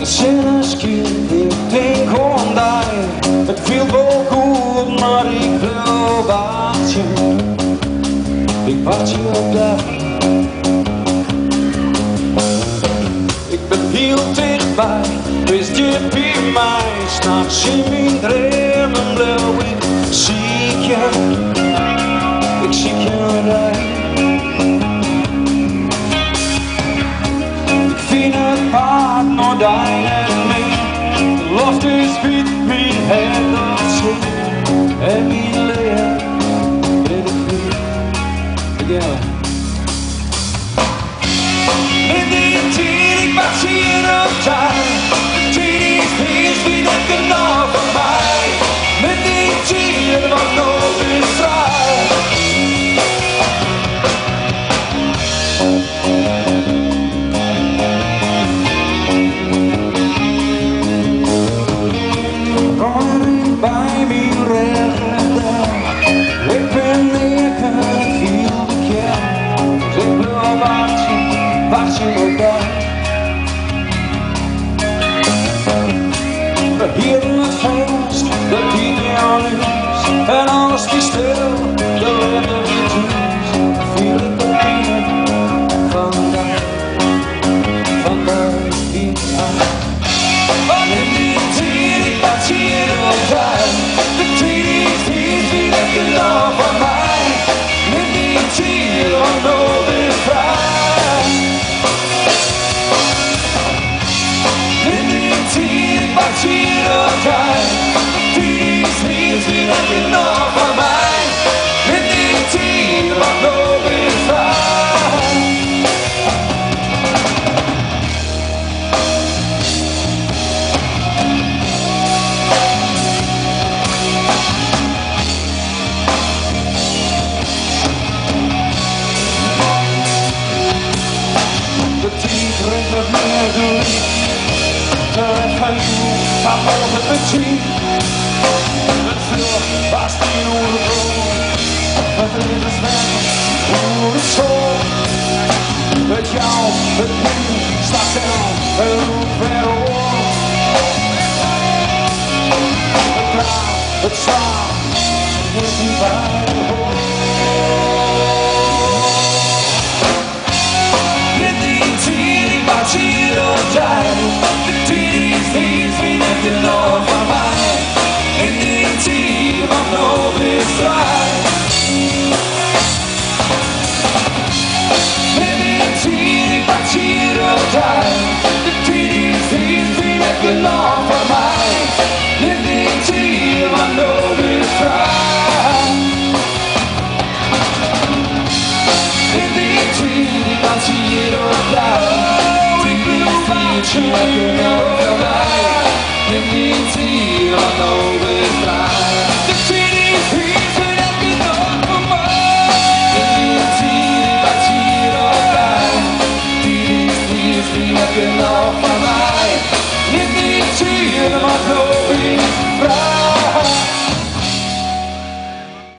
Zinnetje, ik denk om dig. Het viel wel goed, maar ik wil wacht je. Ik wacht je op dag. Ik ben heel dichtbij, wist je bij mij. S'nachts in mijn dromen blauw, ik zie je. Ik zie je rijden. Ik vind het paard naar dein en mij. De lucht is wit, mijn hart op zee. En mijn leer, weet ik niet. Again. In die tijd, ik wacht hier op tijd. De tijd is wie dat genoeg van mij. Met die tijd, wat nog is vrij. Bij mijn rechter, ik ben lekker heel bekend. Dus ik wil wacht je op dag. We hielden het vast, de tijd aan is. En alles is stil, de lente weer thuis. Viel ik de pijn vandaag in aan. Want in die tijd, ik wacht hier op tijd. De tijd is wie dat genoeg van mij. In die tijd, wat nog is vrij. In die tijd, ik wacht hier op tijd. De tijd is wie dat genoeg van mij. In die tijd, wat nog is vrij. Met meer doen, terwijl van jou, maar morgen met zien. Het veel was die oorlog, het is weg, hoe het zo. Met jou, het nu, staat aan, en roept weer op. Het klaar, het zwaar, het niet bij de hoofd. Hier op tijd, de tijd is wie dat genoeg van mij. In die tijd, wat nog is vrij. In die tijd, ik wacht hier op tijd. De tijd is wie dat genoeg van mij. In die tijd, wat nog is vrij. In die tijd, ik wacht hier op tijd. Je hebt nog van mij. In die tijd, wat nog is vrij. De tijd is wie dat genoeg van mij. In die tijd, ik wacht hier op tijd. De tijd is wie dat genoeg van mij. In die tijd, wat nog